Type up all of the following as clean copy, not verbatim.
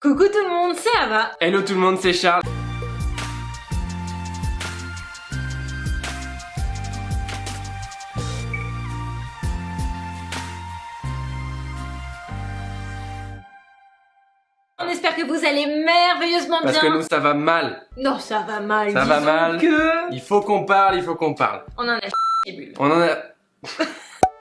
Coucou tout le monde, c'est Ava. Hello tout le monde, c'est Charles. On espère que vous allez merveilleusement bien. Parce que nous ça va mal. Non, ça va mal. Ça va Disons mal. Que... Il faut qu'on parle. On en a des bulles. On en a...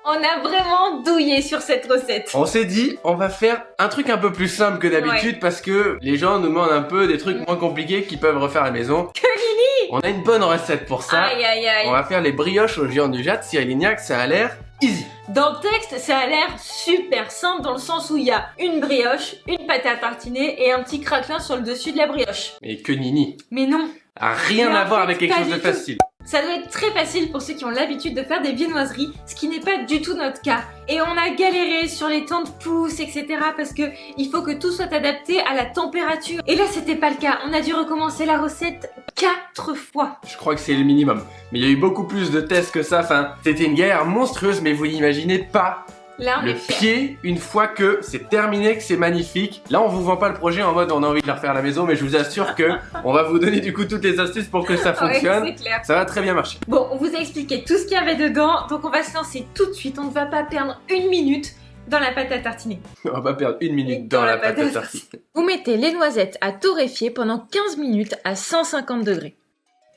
On a vraiment douillé sur cette recette. On s'est dit, on va faire un truc un peu plus simple que d'habitude parce que les gens nous demandent un peu des trucs moins compliqués qu'ils peuvent refaire à la maison. Que Lily. On a une bonne recette pour ça. Aïe aïe aïe. On va faire les brioches au géant du Jade. Cyril Lignac, ça a l'air easy. Dans le texte, ça a l'air super simple dans le sens où il y a une brioche, une pâte à tartiner et un petit craquelin sur le dessus de la brioche. Mais que nini. Mais non. A rien Mais en à voir fait, avec quelque pas chose de du tout. facile. Ça doit être très facile pour ceux qui ont l'habitude de faire des viennoiseries, ce qui n'est pas du tout notre cas. Et on a galéré sur les temps de pouce, etc. parce que il faut que tout soit adapté à la température. Et là, c'était pas le cas. On a dû recommencer la recette 4 fois. Je crois que c'est le minimum. Mais il y a eu beaucoup plus de tests que ça. Enfin, c'était une galère monstrueuse, mais vous n'imaginez pas Là, on le est fiers. pied une fois que c'est terminé, que c'est magnifique. Là, on vous vend pas le projet en mode on a envie de le refaire à la maison, mais je vous assure que on va vous donner du coup toutes les astuces pour que ça fonctionne. Ouais, c'est clair. Ça va très bien marcher. Bon, on vous a expliqué tout ce qu'il y avait dedans, donc on va se lancer tout de suite. On ne va pas perdre une minute dans la pâte à tartiner. On va pas perdre une minute dans la pâte à tartiner. Vous mettez les noisettes à torréfier pendant 15 minutes à 150 degrés.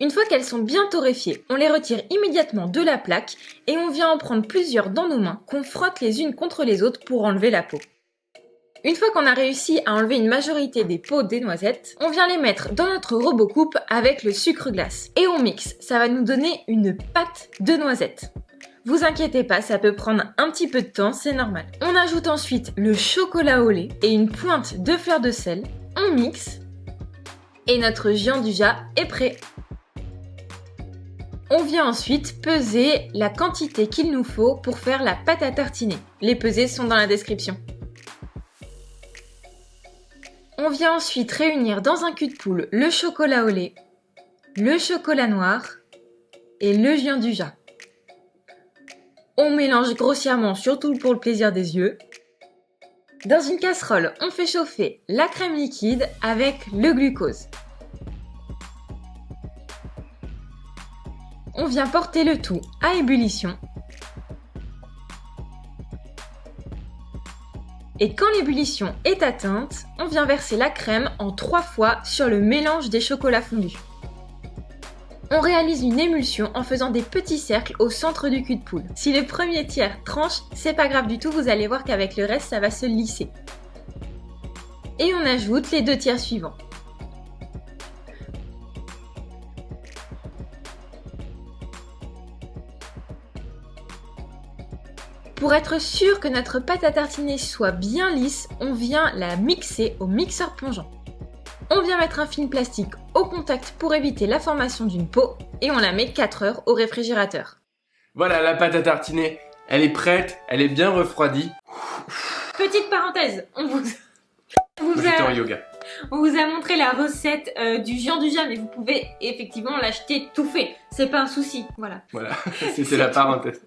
Une fois qu'elles sont bien torréfiées, on les retire immédiatement de la plaque et on vient en prendre plusieurs dans nos mains qu'on frotte les unes contre les autres pour enlever la peau. Une fois qu'on a réussi à enlever une majorité des peaux des noisettes, on vient les mettre dans notre robot coupe avec le sucre glace. Et on mixe, ça va nous donner une pâte de noisettes. Vous inquiétez pas, ça peut prendre un petit peu de temps, c'est normal. On ajoute ensuite le chocolat au lait et une pointe de fleur de sel. On mixe et notre géant du Jade est prêt. On vient ensuite peser la quantité qu'il nous faut pour faire la pâte à tartiner. Les pesées sont dans la description. On vient ensuite réunir dans un cul de poule le chocolat au lait, le chocolat noir et le géant du Jade. On mélange grossièrement, surtout pour le plaisir des yeux. Dans une casserole, on fait chauffer la crème liquide avec le glucose. On vient porter le tout à ébullition. Et quand l'ébullition est atteinte, on vient verser la crème en 3 fois sur le mélange des chocolats fondus. On réalise une émulsion en faisant des petits cercles au centre du cul de poule. Si le premier tiers tranche, c'est pas grave du tout, vous allez voir qu'avec le reste, ça va se lisser. Et on ajoute les 2 tiers suivants. Pour être sûr que notre pâte à tartiner soit bien lisse, on vient la mixer au mixeur plongeant. On vient mettre un film plastique au contact pour éviter la formation d'une peau et on la met 4 heures au réfrigérateur. Voilà, la pâte à tartiner, elle est prête, elle est bien refroidie. Petite parenthèse, on vous J'étais en yoga. On vous a montré la recette du géant du Jade, mais vous pouvez effectivement l'acheter tout fait. C'est pas un souci, voilà. Voilà, c'était la parenthèse.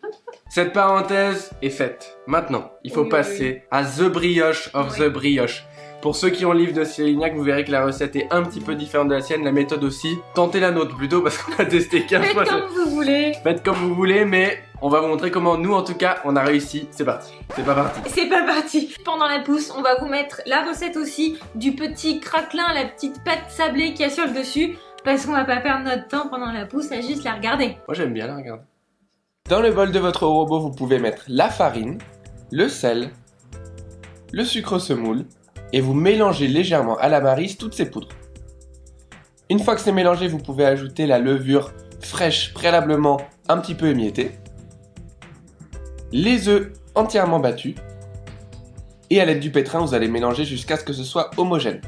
Cette parenthèse est faite. Maintenant, il faut Oui, passer à The Brioche of Oui. the Brioche. Pour ceux qui ont le livre de Cyril Lignac, vous verrez que la recette est un petit peu différente de la sienne, la méthode aussi. Tentez la nôtre plutôt parce qu'on a testé 15 Faites fois. comme vous voulez. Faites comme vous voulez, mais on va vous montrer comment nous, en tout cas, on a réussi. C'est parti. C'est pas parti. C'est pas parti. Pendant la pousse, on va vous mettre la recette aussi du petit craquelin, la petite pâte sablée qu'il y a sur le dessus. Parce qu'on va pas perdre notre temps pendant la pousse à juste la regarder. Moi, j'aime bien la regarder. Dans le bol de votre robot, vous pouvez mettre la farine, le sel, le sucre semoule et vous mélangez légèrement à la maryse toutes ces poudres. Une fois que c'est mélangé, vous pouvez ajouter la levure fraîche préalablement un petit peu émiettée, les œufs entièrement battus et à l'aide du pétrin, vous allez mélanger jusqu'à ce que ce soit homogène.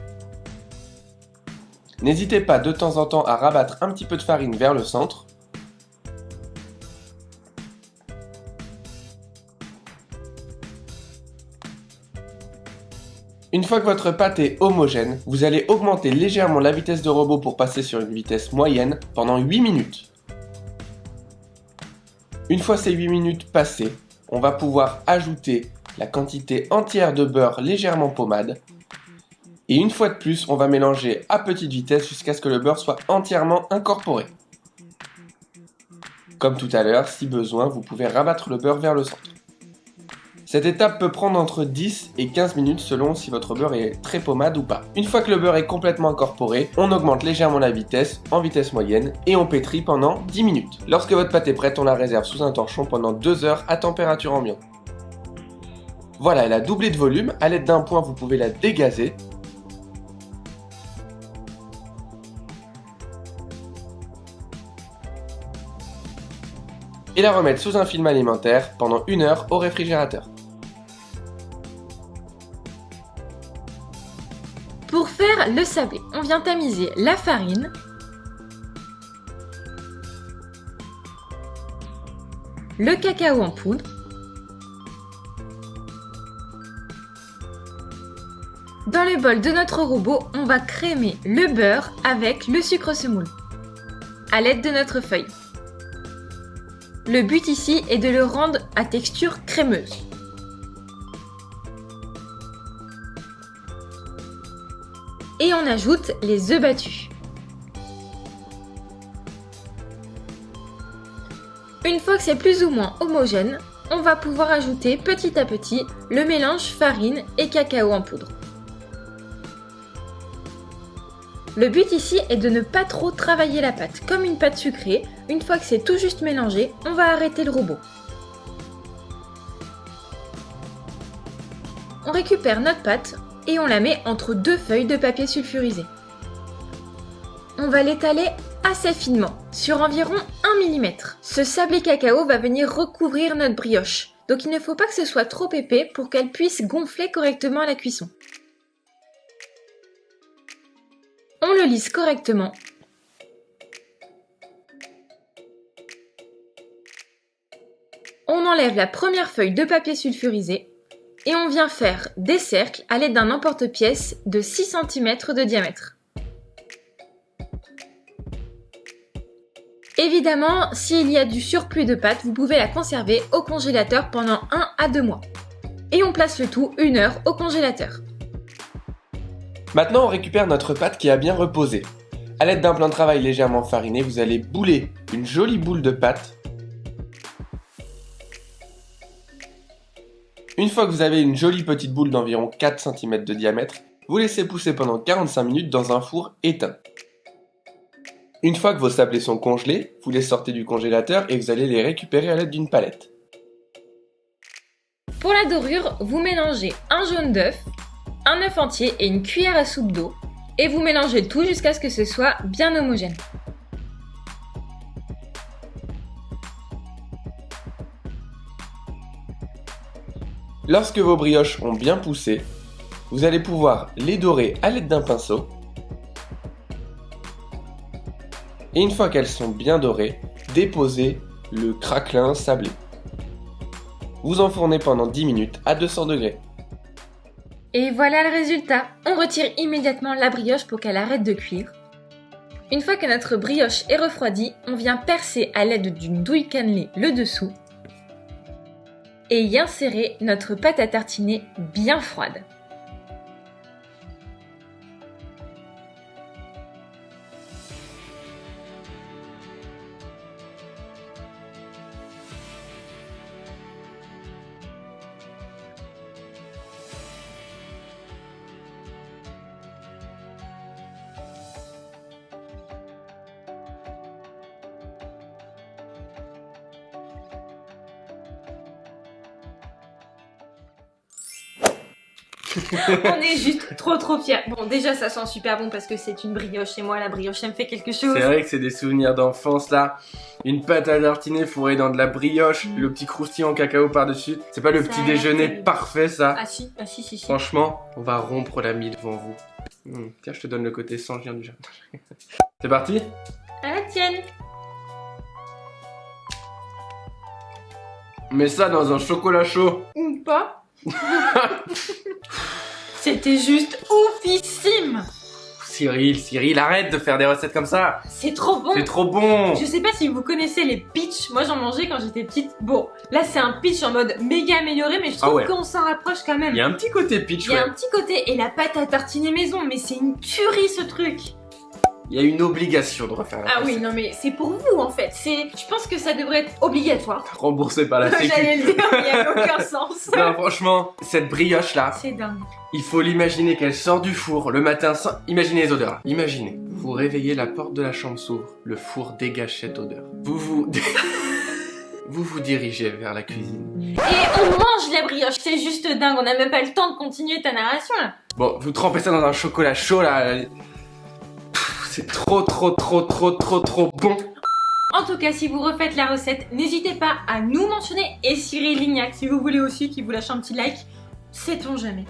N'hésitez pas de temps en temps à rabattre un petit peu de farine vers le centre. Une fois que votre pâte est homogène, vous allez augmenter légèrement la vitesse de robot pour passer sur une vitesse moyenne pendant 8 minutes. Une fois ces 8 minutes passées, on va pouvoir ajouter la quantité entière de beurre légèrement pommade Et une fois de plus, on va mélanger à petite vitesse jusqu'à ce que le beurre soit entièrement incorporé. Comme tout à l'heure, si besoin, vous pouvez rabattre le beurre vers le centre. Cette étape peut prendre entre 10 et 15 minutes selon si votre beurre est très pommade ou pas. Une fois que le beurre est complètement incorporé, on augmente légèrement la vitesse en vitesse moyenne et on pétrit pendant 10 minutes. Lorsque votre pâte est prête, on la réserve sous un torchon pendant 2 heures à température ambiante. Voilà, elle a doublé de volume. À l'aide d'un poing, vous pouvez la dégazer. Et la remettre sous un film alimentaire pendant 1 heure au réfrigérateur. Pour faire le sablé, on vient tamiser la farine, le cacao en poudre, dans le bol de notre robot, on va crémer le beurre avec le sucre semoule à l'aide de notre feuille. Le but ici est de le rendre à texture crémeuse. Et on ajoute les œufs battus. Une fois que c'est plus ou moins homogène, on va pouvoir ajouter petit à petit le mélange farine et cacao en poudre. Le but ici est de ne pas trop travailler la pâte, comme une pâte sucrée. Une fois que c'est tout juste mélangé, on va arrêter le robot. On récupère notre pâte et on la met entre 2 feuilles de papier sulfurisé. On va l'étaler assez finement, sur environ 1 mm. Ce sablé cacao va venir recouvrir notre brioche, donc il ne faut pas que ce soit trop épais pour qu'elle puisse gonfler correctement à la cuisson. On le lisse correctement. On enlève la première feuille de papier sulfurisé et on vient faire des cercles à l'aide d'un emporte-pièce de 6 cm de diamètre. Évidemment, s'il y a du surplus de pâte, vous pouvez la conserver au congélateur pendant 1 à 2 mois. Et on place le tout 1 heure au congélateur. Maintenant, on récupère notre pâte qui a bien reposé. À l'aide d'un plan de travail légèrement fariné, vous allez bouler une jolie boule de pâte. Une fois que vous avez une jolie petite boule d'environ 4 cm de diamètre, vous laissez pousser pendant 45 minutes dans un four éteint. Une fois que vos sablés sont congelés, vous les sortez du congélateur et vous allez les récupérer à l'aide d'une palette. Pour la dorure, vous mélangez un jaune d'œuf, un œuf entier et une cuillère à soupe d'eau et vous mélangez le tout jusqu'à ce que ce soit bien homogène. Lorsque vos brioches ont bien poussé, vous allez pouvoir les dorer à l'aide d'un pinceau. Et une fois qu'elles sont bien dorées, déposez le craquelin sablé. Vous enfournez pendant 10 minutes à 200 degrés. Et voilà le résultat. On retire immédiatement la brioche pour qu'elle arrête de cuire. Une fois que notre brioche est refroidie, on vient percer à l'aide d'une douille cannelée le dessous et y insérer notre pâte à tartiner bien froide. On est juste trop fiers. Bon, déjà ça sent super bon parce que c'est une brioche et moi la brioche ça me fait quelque chose. C'est vrai que c'est des souvenirs d'enfance là. Une pâte à tartiner fourrée dans de la brioche, le petit croustillant en cacao par-dessus. C'est pas le Ça petit a l'air déjeuner terrible. parfait ça. Ah si. Franchement, on va rompre la mie devant vous. Tiens, je te donne le côté sans, je viens du jardin. C'est parti? À la tienne. Mets ça dans un chocolat chaud. Ou pas. C'était juste oufissime. Cyril, arrête de faire des recettes comme ça. C'est trop bon. C'est trop bon. Je sais pas si vous connaissez les pitchs, moi j'en mangeais quand j'étais petite. Bon, là c'est un pitch en mode méga amélioré, mais je trouve qu'on s'en rapproche quand même. Il y a un petit côté pitch, Il y a un petit côté, et la pâte à tartiner maison, mais c'est une tuerie ce truc. Il y a une obligation de refaire la recette. Ah oui, non mais c'est pour vous en fait. Je pense que ça devrait être obligatoire. Remboursé par la sécu. J'allais le dire, mais il n'y a aucun sens. Non, franchement, cette brioche là, C'est dingue. il faut l'imaginer qu'elle sort du four le matin sans... Imaginez les odeurs. Imaginez, vous réveillez, la porte de la chambre s'ouvre, le four dégage cette odeur. Vous vous dirigez vers la cuisine. Et on mange la brioche, c'est juste dingue. On n'a même pas le temps de continuer ta narration là. Bon, vous trempez ça dans un chocolat chaud là. C'est trop bon. En tout cas, si vous refaites la recette, n'hésitez pas à nous mentionner et Cyril Lignac, si vous voulez aussi qu'il vous lâche un petit like. Sait-on jamais.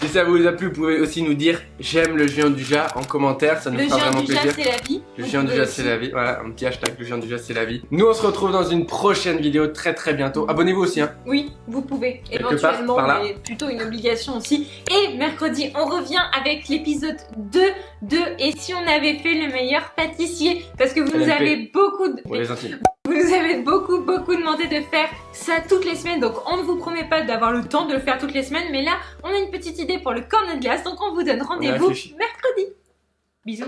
Si ça vous a plu, vous pouvez aussi nous dire j'aime le géant du Jat en commentaire, ça nous fera vraiment plaisir. Le géant du Jat, c'est la vie. Le géant du Jat, c'est la vie. Voilà, un petit hashtag, le géant du Jat, c'est la vie. Nous, on se retrouve dans une prochaine vidéo très bientôt. Abonnez-vous aussi, hein. Oui, vous pouvez. Quelque Éventuellement, part, par là. mais plutôt une obligation aussi. Et mercredi, on revient avec l'épisode 2 de Et si on avait fait le meilleur pâtissier. Parce que vous nous LMP. avez beaucoup... Pour les intimes. Vous nous avez beaucoup demandé de faire ça toutes les semaines, donc on ne vous promet pas d'avoir le temps de le faire toutes les semaines, mais là, on a une petite idée pour le cornet de glace, donc on vous donne rendez-vous réfléchi. mercredi. Bisous.